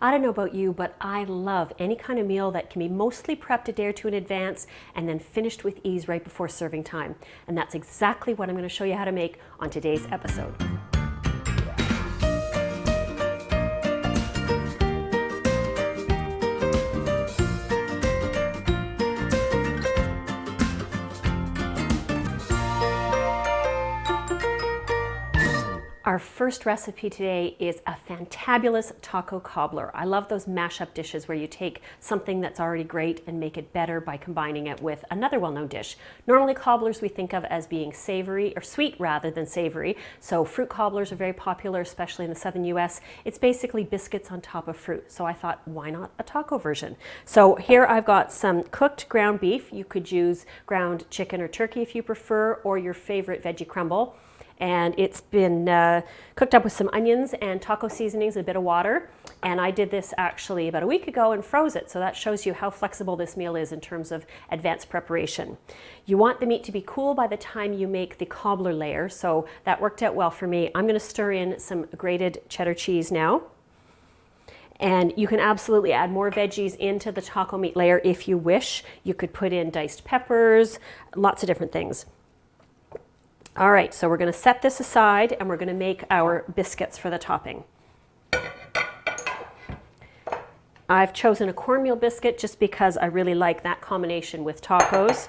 I don't know about you, but I love any kind of meal that can be mostly prepped a day or two in advance and then finished with ease right before serving time. And that's exactly what I'm going to show you how to make on today's episode. Our first recipe today is a fantabulous taco cobbler. I love those mashup dishes where you take something that's already great and make it better by combining it with another well-known dish. Normally cobblers we think of as being savory or sweet rather than savory. So fruit cobblers are very popular, especially in the southern US. It's basically biscuits on top of fruit. So I thought, why not a taco version? So here I've got some cooked ground beef. You could use ground chicken or turkey if you prefer, or your favorite veggie crumble. And it's been cooked up with some onions and taco seasonings and a bit of water. And I did this actually about a week ago and froze it. So that shows you how flexible this meal is in terms of advanced preparation. You want the meat to be cool by the time you make the cobbler layer. So that worked out well for me. I'm gonna stir in some grated cheddar cheese now. And you can absolutely add more veggies into the taco meat layer if you wish. You could put in diced peppers, lots of different things. All right, so we're going to set this aside and we're going to make our biscuits for the topping. I've chosen a cornmeal biscuit just because I really like that combination with tacos.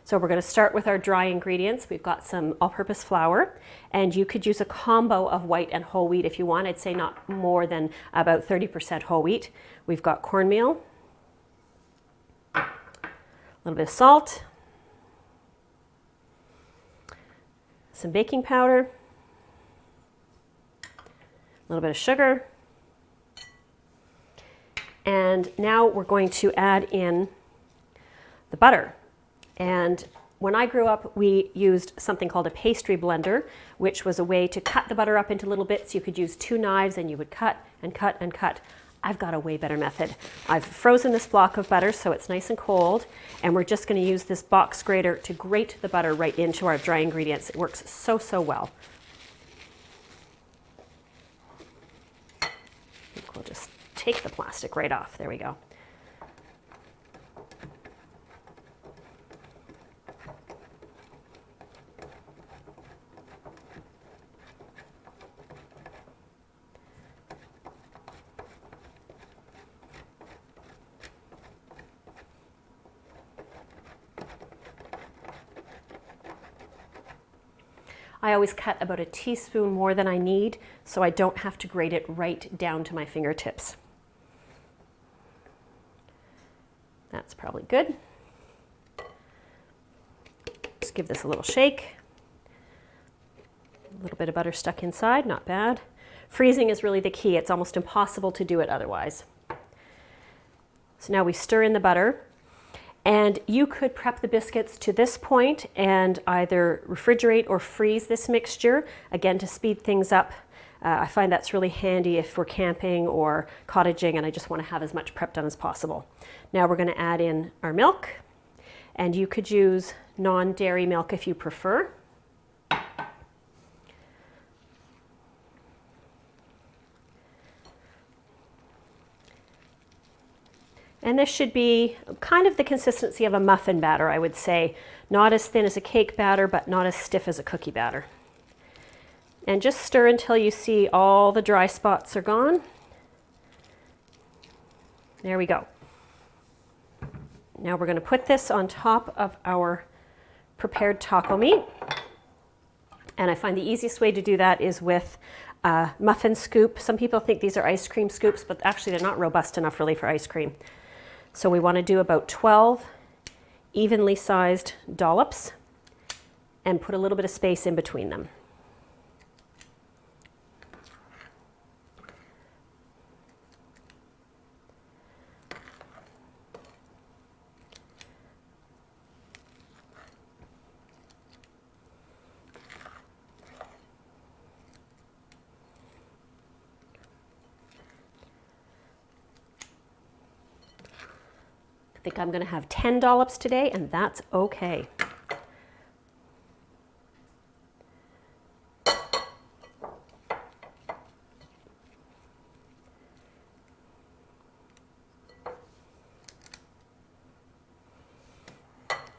So we're going to start with our dry ingredients. We've got some all-purpose flour, and you could use a combo of white and whole wheat if you want. I'd say not more than about 30% whole wheat. We've got cornmeal, a little bit of salt, some baking powder, a little bit of sugar, and now we're going to add in the butter. And when I grew up, we used something called a pastry blender, which was a way to cut the butter up into little bits. You could use 2 knives and you would cut and cut and cut. I've got a way better method. I've frozen this block of butter so it's nice and cold, and we're just going to use this box grater to grate the butter right into our dry ingredients. It works so, so well. I think we'll just take the plastic right off. There we go. I always cut about a teaspoon more than I need, so I don't have to grate it right down to my fingertips. That's probably good. Just give this a little shake. A little bit of butter stuck inside, not bad. Freezing is really the key. It's almost impossible to do it otherwise. So now we stir in the butter. And you could prep the biscuits to this point and either refrigerate or freeze this mixture, again, to speed things up. I find that's really handy if we're camping or cottaging and I just want to have as much prep done as possible. Now we're going to add in our milk, and you could use non-dairy milk if you prefer. And this should be kind of the consistency of a muffin batter, I would say. Not as thin as a cake batter, but not as stiff as a cookie batter. And just stir until you see all the dry spots are gone. There we go. Now we're going to put this on top of our prepared taco meat. And I find the easiest way to do that is with a muffin scoop. Some people think these are ice cream scoops, but actually they're not robust enough really for ice cream. So we want to do about 12 evenly sized dollops and put a little bit of space in between them. I think I'm going to have 10 dollops today, and that's okay.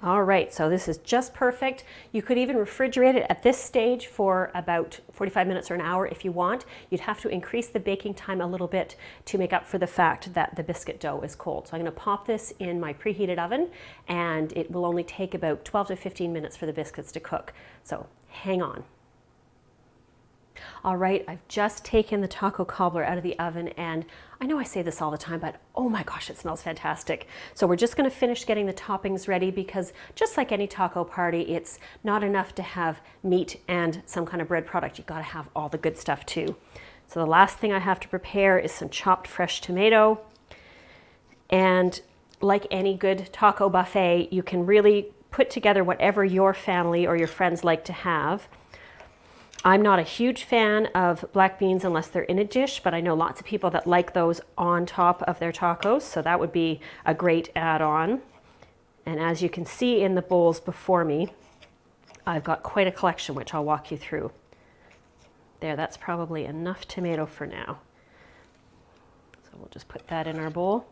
All right, so this is just perfect. You could even refrigerate it at this stage for about 45 minutes or an hour if you want. You'd have to increase the baking time a little bit to make up for the fact that the biscuit dough is cold. So I'm going to pop this in my preheated oven, and it will only take about 12 to 15 minutes for the biscuits to cook. So hang on. All right, I've just taken the taco cobbler out of the oven, and I know I say this all the time, but oh my gosh, it smells fantastic. So we're just going to finish getting the toppings ready, because just like any taco party, it's not enough to have meat and some kind of bread product. You've got to have all the good stuff too. So the last thing I have to prepare is some chopped fresh tomato. And like any good taco buffet, you can really put together whatever your family or your friends like to have. I'm not a huge fan of black beans unless they're in a dish, but I know lots of people that like those on top of their tacos, so that would be a great add-on. And as you can see in the bowls before me, I've got quite a collection, which I'll walk you through. There, that's probably enough tomato for now. So we'll just put that in our bowl.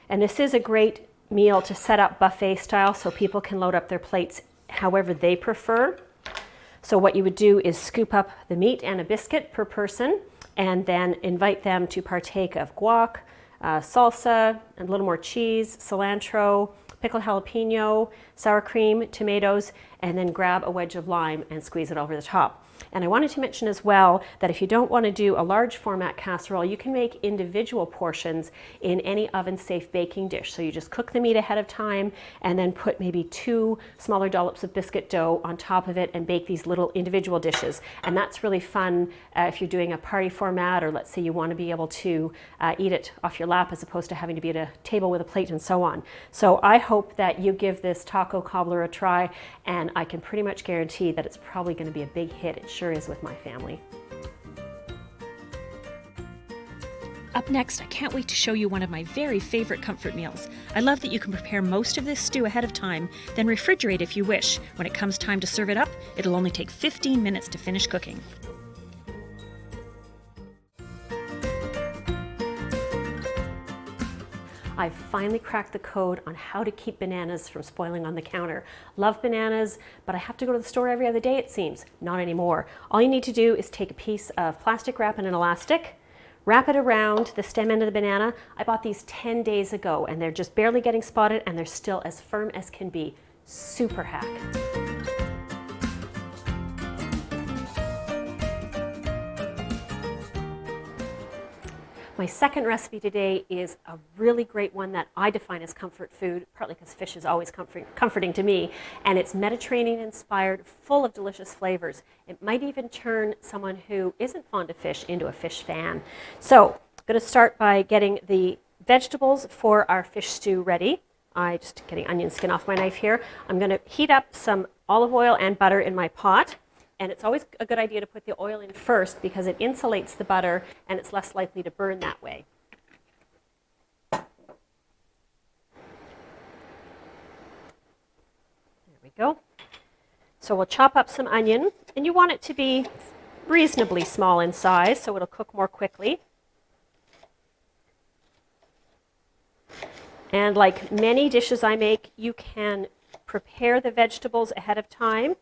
And this is a great meal to set up buffet style, so people can load up their plates however they prefer. So what you would do is scoop up the meat and a biscuit per person, and then invite them to partake of guac, salsa, and a little more cheese, cilantro, pickled jalapeno, sour cream, tomatoes, and then grab a wedge of lime and squeeze it over the top. And I wanted to mention as well that if you don't want to do a large format casserole, you can make individual portions in any oven-safe baking dish. So you just cook the meat ahead of time and then put maybe 2 smaller dollops of biscuit dough on top of it and bake these little individual dishes. And that's really fun if you're doing a party format, or let's say you want to be able to eat it off your lap as opposed to having to be at a table with a plate and so on. So I hope that you give this taco cobbler a try, and I can pretty much guarantee that it's probably going to be a big hit. It sure is with my family. Up next, I can't wait to show you one of my very favorite comfort meals. I love that you can prepare most of this stew ahead of time, then refrigerate if you wish. When it comes time to serve it up, it'll only take 15 minutes to finish cooking. I've finally cracked the code on how to keep bananas from spoiling on the counter. Love bananas, but I have to go to the store every other day, it seems. Not anymore. All you need to do is take a piece of plastic wrap and an elastic, wrap it around the stem end of the banana. I bought these 10 days ago, and they're just barely getting spotted, and they're still as firm as can be. Super hack. My second recipe today is a really great one that I define as comfort food, partly because fish is always comforting to me, and it's Mediterranean inspired, full of delicious flavors. It might even turn someone who isn't fond of fish into a fish fan. So I'm going to start by getting the vegetables for our fish stew ready. I'm just getting onion skin off my knife here. I'm going to heat up some olive oil and butter in my pot. And it's always a good idea to put the oil in first because it insulates the butter and it's less likely to burn that way. There we go. So we'll chop up some onion, and you want it to be reasonably small in size so it'll cook more quickly. And like many dishes I make, you can prepare the vegetables ahead of time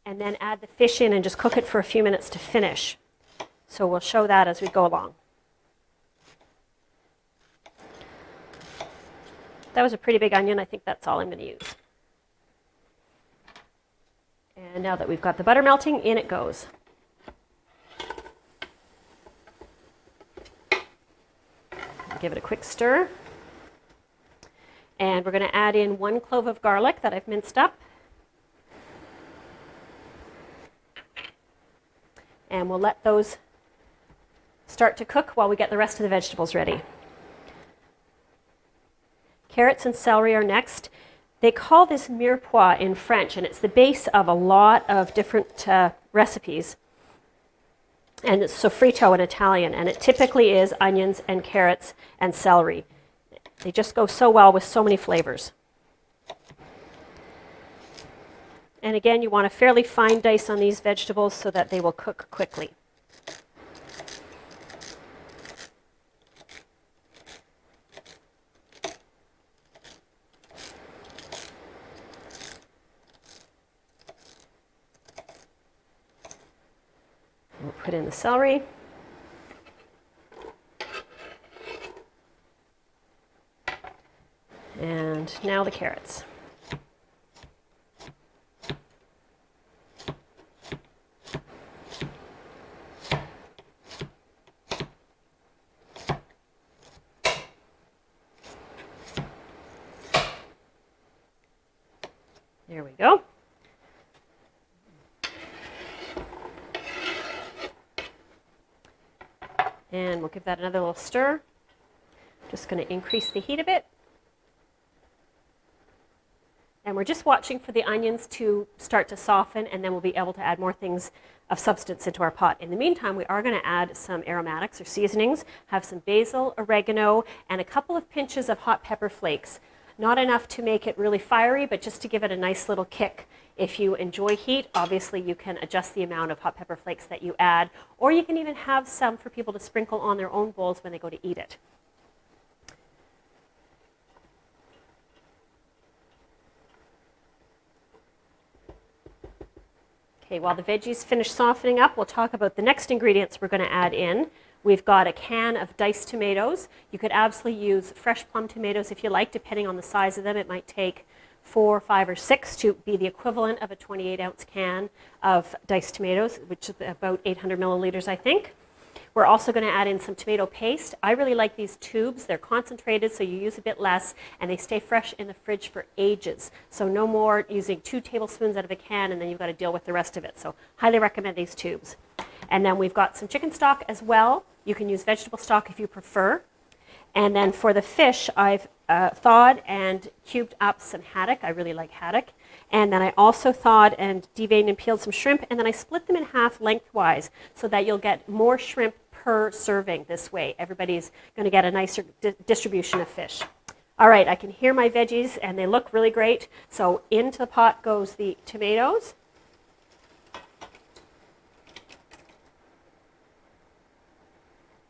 and then add the fish in and just cook it for a few minutes to finish. So we'll show that as we go along. That was a pretty big onion. I think that's all I'm going to use. And now that we've got the butter melting, in it goes. Give it a quick stir. And we're going to add in 1 clove of garlic that I've minced up. And we'll let those start to cook while we get the rest of the vegetables ready. Carrots and celery are next. They call this mirepoix in French, and it's the base of a lot of different recipes. And it's sofrito in Italian, and it typically is onions and carrots and celery. They just go so well with so many flavors. And again, you want a fairly fine dice on these vegetables so that they will cook quickly. Put in the celery. And now the carrots. There we go. And we'll give that another little stir. Just going to increase the heat a bit. And we're just watching for the onions to start to soften, and then we'll be able to add more things of substance into our pot. In the meantime, we are going to add some aromatics or seasonings, have some basil, oregano, and a couple of pinches of hot pepper flakes. Not enough to make it really fiery, but just to give it a nice little kick. If you enjoy heat, obviously you can adjust the amount of hot pepper flakes that you add, or you can even have some for people to sprinkle on their own bowls when they go to eat it. Okay, while the veggies finish softening up, we'll talk about the next ingredients we're going to add in. We've got a can of diced tomatoes. You could absolutely use fresh plum tomatoes if you like, depending on the size of them. It might take 4, 5, or 6 to be the equivalent of a 28-ounce can of diced tomatoes, which is about 800 milliliters, I think. We're also going to add in some tomato paste. I really like these tubes. They're concentrated, so you use a bit less, and they stay fresh in the fridge for ages. So no more using 2 tablespoons out of a can, and then you've got to deal with the rest of it. So highly recommend these tubes. And then we've got some chicken stock as well. You can use vegetable stock if you prefer. And then for the fish, I've thawed and cubed up some haddock. I really like haddock. And then I also thawed and deveined and peeled some shrimp, and then I split them in half lengthwise so that you'll get more shrimp per serving this way. Everybody's going to get a nicer distribution of fish. All right, I can hear my veggies, and they look really great. So into the pot goes the tomatoes.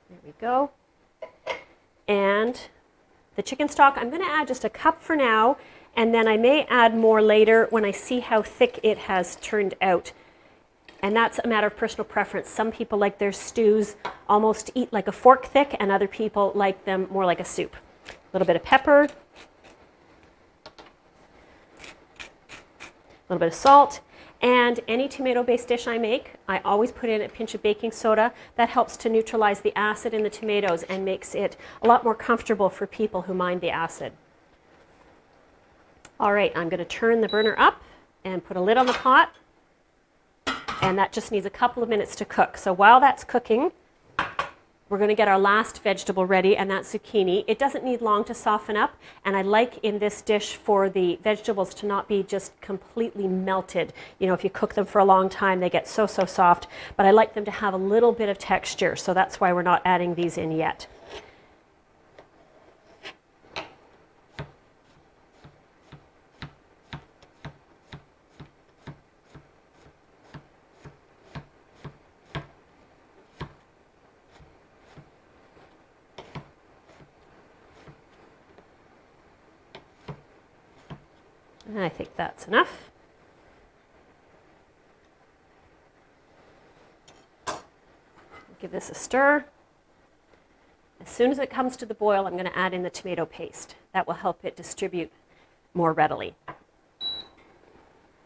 There we go. And the chicken stock, I'm going to add just a cup for now, and then I may add more later when I see how thick it has turned out. And that's a matter of personal preference. Some people like their stews almost eat like a fork thick, and other people like them more like a soup. A little bit of pepper, a little bit of salt, and any tomato-based dish I make, I always put in a pinch of baking soda. That helps to neutralize the acid in the tomatoes and makes it a lot more comfortable for people who mind the acid. All right, I'm going to turn the burner up and put a lid on the pot. And that just needs a couple of minutes to cook. So while that's cooking, we're going to get our last vegetable ready, and that's zucchini. It doesn't need long to soften up, and I like in this dish for the vegetables to not be just completely melted. You know, if you cook them for a long time, they get so soft, but I like them to have a little bit of texture, so that's why we're not adding these in yet. And I think that's enough. Give this a stir. As soon as it comes to the boil, I'm going to add in the tomato paste. That will help it distribute more readily.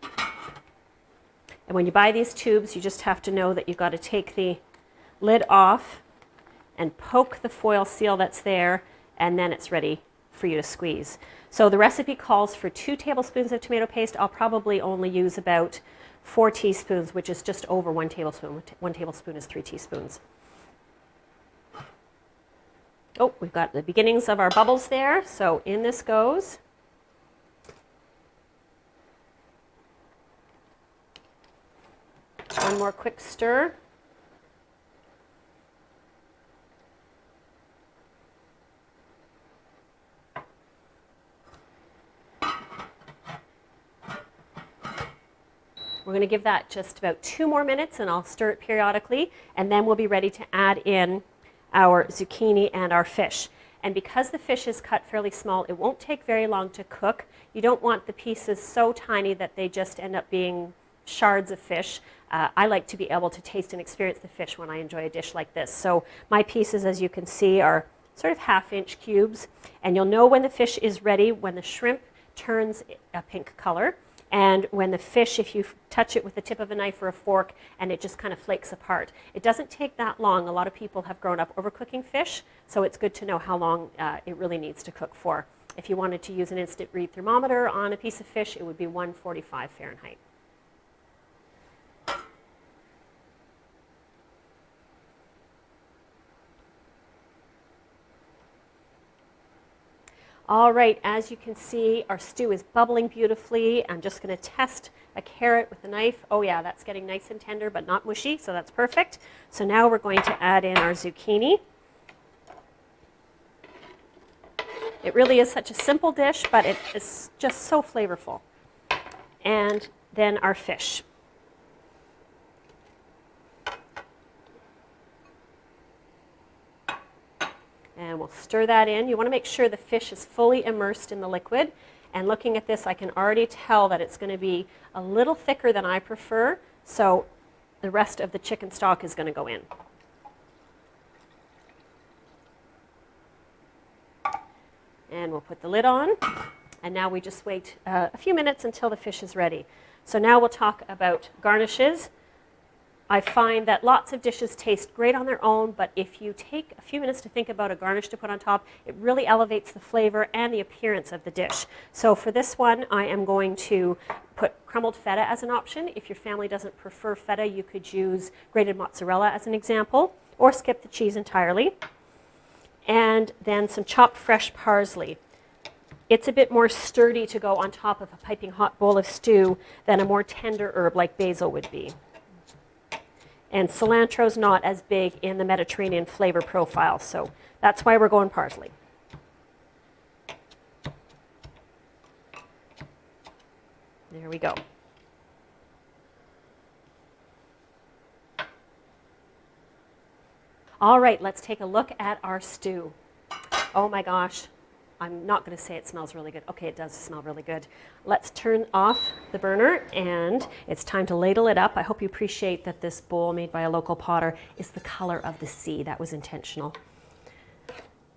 And when you buy these tubes, you just have to know that you've got to take the lid off and poke the foil seal that's there, and then it's ready for you to squeeze. So the recipe calls for 2 tablespoons of tomato paste. I'll probably only use about 4 teaspoons, which is just over 1 tablespoon. 1 tablespoon is 3 teaspoons. Oh, we've got the beginnings of our bubbles there. So in this goes. One more quick stir. We're going to give that just about 2 more minutes, and I'll stir it periodically, and then we'll be ready to add in our zucchini and our fish. And because the fish is cut fairly small, it won't take very long to cook. You don't want the pieces so tiny that they just end up being shards of fish. I like to be able to taste and experience the fish when I enjoy a dish like this. So my pieces, as you can see, are sort of 1/2-inch cubes. And you'll know when the fish is ready when the shrimp turns a pink color. And when the fish, if you touch it with the tip of a knife or a fork and it just kind of flakes apart. It doesn't take that long. A lot of people have grown up overcooking fish, so it's good to know how long it really needs to cook for. If you wanted to use an instant read thermometer on a piece of fish, it would be 145 Fahrenheit. All right, as you can see, our stew is bubbling beautifully. I'm just going to test a carrot with a knife. Oh yeah, that's getting nice and tender, but not mushy, so that's perfect. So now we're going to add in our zucchini. It really is such a simple dish, but it is just so flavorful. And then our fish. And we'll stir that in. You want to make sure the fish is fully immersed in the liquid. And looking at this, I can already tell that it's going to be a little thicker than I prefer. So the rest of the chicken stock is going to go in. And we'll put the lid on. And now we just wait a few minutes until the fish is ready. So now we'll talk about garnishes. I find that lots of dishes taste great on their own, but if you take a few minutes to think about a garnish to put on top, it really elevates the flavor and the appearance of the dish. So for this one, I am going to put crumbled feta as an option. If your family doesn't prefer feta, you could use grated mozzarella as an example, or skip the cheese entirely. And then some chopped fresh parsley. It's a bit more sturdy to go on top of a piping hot bowl of stew than a more tender herb like basil would be. And cilantro's not as big in the Mediterranean flavor profile, so that's why we're going parsley. There we go. All right, let's take a look at our stew. Oh my gosh. I'm not going to say it smells really good. Okay, it does smell really good. Let's turn off the burner, and it's time to ladle it up. I hope you appreciate that this bowl made by a local potter is the color of the sea. That was intentional.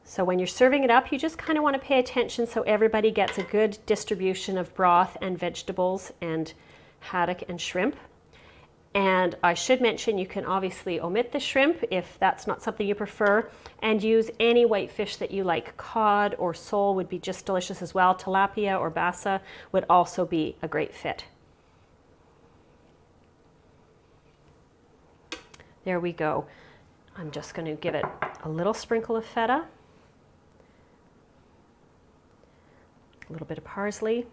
So when you're serving it up, you just kind of want to pay attention so everybody gets a good distribution of broth and vegetables and haddock and shrimp. And I should mention you can obviously omit the shrimp if that's not something you prefer, and use any white fish that you like. Cod or sole would be just delicious as well. Tilapia or bassa would also be a great fit. There we go. I'm just going to give it a little sprinkle of feta, a little bit of parsley,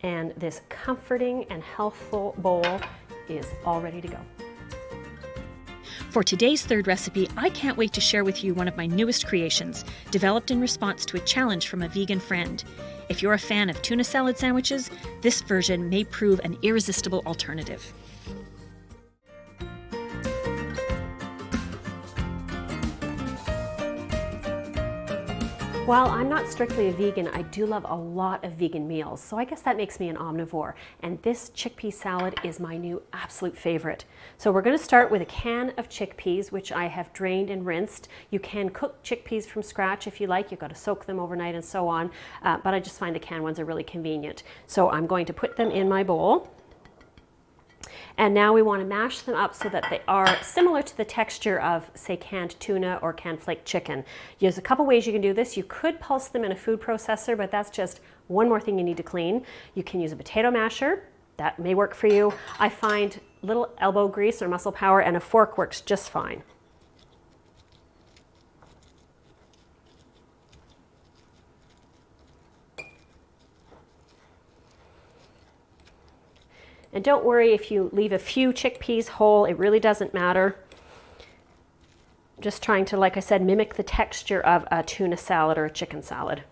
and this comforting and healthful bowl is all ready to go. For today's third recipe, I can't wait to share with you one of my newest creations, developed in response to a challenge from a vegan friend. If you're a fan of tuna salad sandwiches, this version may prove an irresistible alternative. While I'm not strictly a vegan, I do love a lot of vegan meals, so I guess that makes me an omnivore. And this chickpea salad is my new absolute favorite. So we're going to start with a can of chickpeas, which I have drained and rinsed. You can cook chickpeas from scratch if you like. You've got to soak them overnight and so on, but I just find the canned ones are really convenient. So I'm going to put them in my bowl. And now we want to mash them up so that they are similar to the texture of, say, canned tuna or canned flake chicken. There's a couple ways you can do this. You could pulse them in a food processor, but that's just one more thing you need to clean. You can use a potato masher. That may work for you. I find little elbow grease or muscle power and a fork works just fine. And don't worry if you leave a few chickpeas whole, it really doesn't matter. Just trying to, like I said, mimic the texture of a tuna salad or a chicken salad.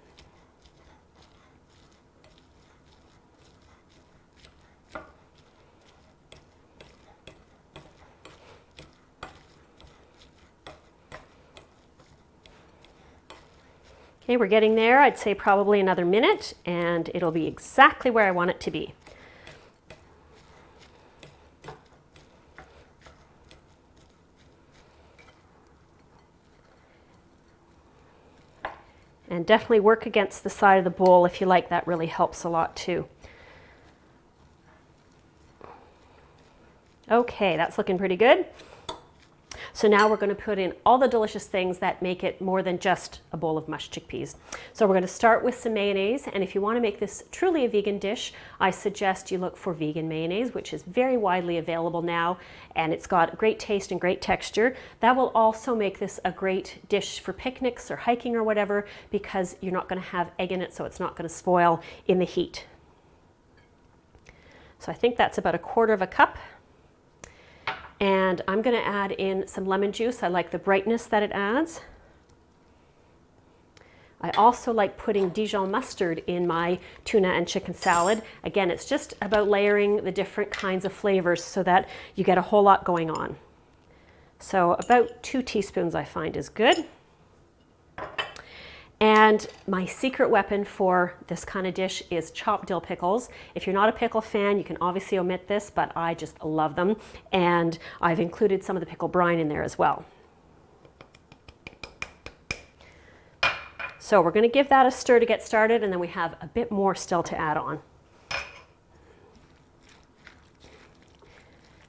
Okay, we're getting there. I'd say probably another minute, and it'll be exactly where I want it to be. And definitely work against the side of the bowl if you like. That really helps a lot too. Okay, that's looking pretty good. So now we're going to put in all the delicious things that make it more than just a bowl of mushed chickpeas. So we're going to start with some mayonnaise, and if you want to make this truly a vegan dish, I suggest you look for vegan mayonnaise, which is very widely available now, and it's got great taste and great texture. That will also make this a great dish for picnics or hiking or whatever, because you're not going to have egg in it, so it's not going to spoil in the heat. So I think that's about 1/4 cup. And I'm going to add in some lemon juice. I like the brightness that it adds. I also like putting Dijon mustard in my tuna and chicken salad. Again, it's just about layering the different kinds of flavors so that you get a whole lot going on. So about 2 teaspoons I find is good. And my secret weapon for this kind of dish is chopped dill pickles. If you're not a pickle fan, you can obviously omit this, but I just love them. And I've included some of the pickle brine in there as well. So we're going to give that a stir to get started, and then we have a bit more still to add on.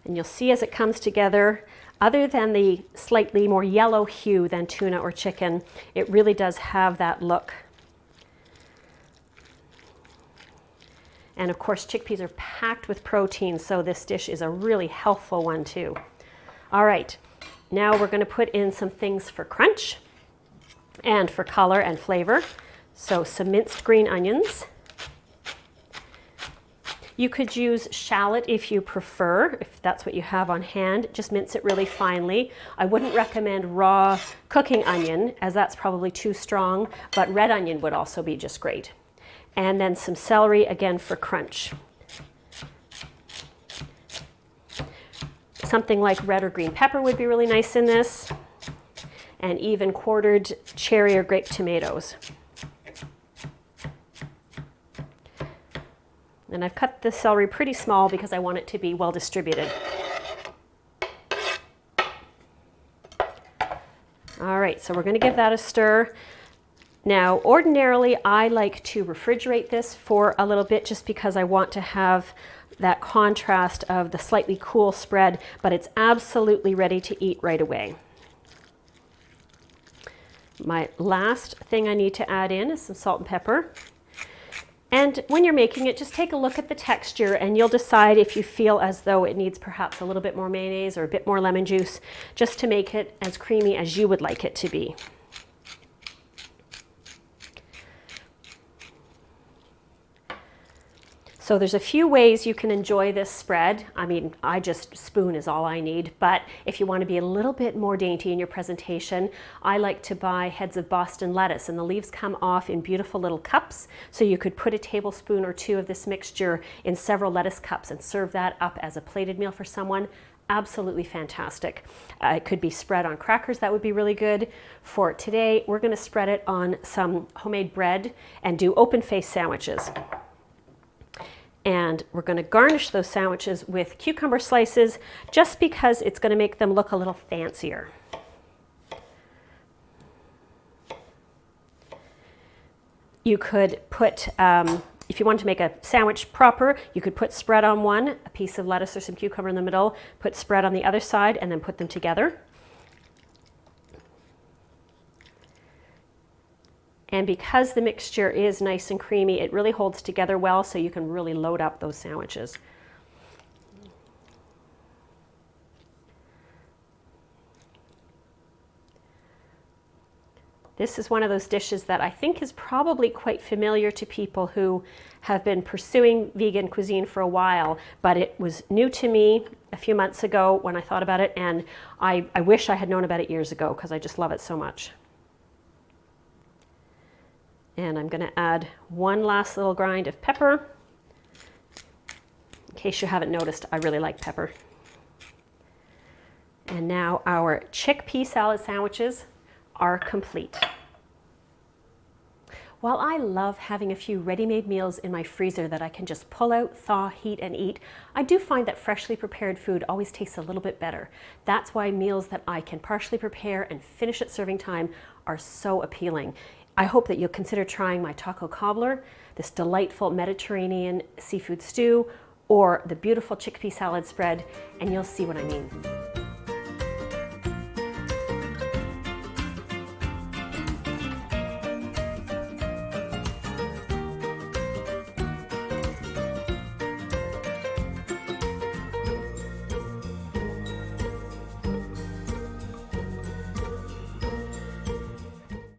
And you'll see as it comes together, other than the slightly more yellow hue than tuna or chicken, it really does have that look. And of course, chickpeas are packed with protein, so this dish is a really healthful one too. All right, now we're going to put in some things for crunch and for color and flavor. So some minced green onions. You could use shallot if you prefer, if that's what you have on hand. Just mince it really finely. I wouldn't recommend raw cooking onion, as that's probably too strong, but red onion would also be just great. And then some celery, again, for crunch. Something like red or green pepper would be really nice in this, and even quartered cherry or grape tomatoes. And I've cut the celery pretty small because I want it to be well distributed. All right, so we're going to give that a stir. Now, ordinarily, I like to refrigerate this for a little bit just because I want to have that contrast of the slightly cool spread, but it's absolutely ready to eat right away. My last thing I need to add in is some salt and pepper. And when you're making it, just take a look at the texture and you'll decide if you feel as though it needs perhaps a little bit more mayonnaise or a bit more lemon juice, just to make it as creamy as you would like it to be. So there's a few ways you can enjoy this spread. I mean, spoon is all I need, but if you want to be a little bit more dainty in your presentation, I like to buy heads of Boston lettuce, and the leaves come off in beautiful little cups. So you could put a tablespoon or 2 of this mixture in several lettuce cups and serve that up as a plated meal for someone. Absolutely fantastic. It could be spread on crackers. That would be really good. For today, we're going to spread it on some homemade bread and do open-faced sandwiches. And we're going to garnish those sandwiches with cucumber slices just because it's going to make them look a little fancier. You could put, if you want to make a sandwich proper, you could put spread on one, a piece of lettuce or some cucumber in the middle, put spread on the other side, and then put them together. And because the mixture is nice and creamy, it really holds together well, so you can really load up those sandwiches. This is one of those dishes that I think is probably quite familiar to people who have been pursuing vegan cuisine for a while, but it was new to me a few months ago when I thought about it, and I wish I had known about it years ago because I just love it so much. And I'm going to add one last little grind of pepper. In case you haven't noticed, I really like pepper. And now our chickpea salad sandwiches are complete. While I love having a few ready-made meals in my freezer that I can just pull out, thaw, heat, and eat, I do find that freshly prepared food always tastes a little bit better. That's why meals that I can partially prepare and finish at serving time are so appealing. I hope that you'll consider trying my taco cobbler, this delightful Mediterranean seafood stew, or the beautiful chickpea salad spread, and you'll see what I mean.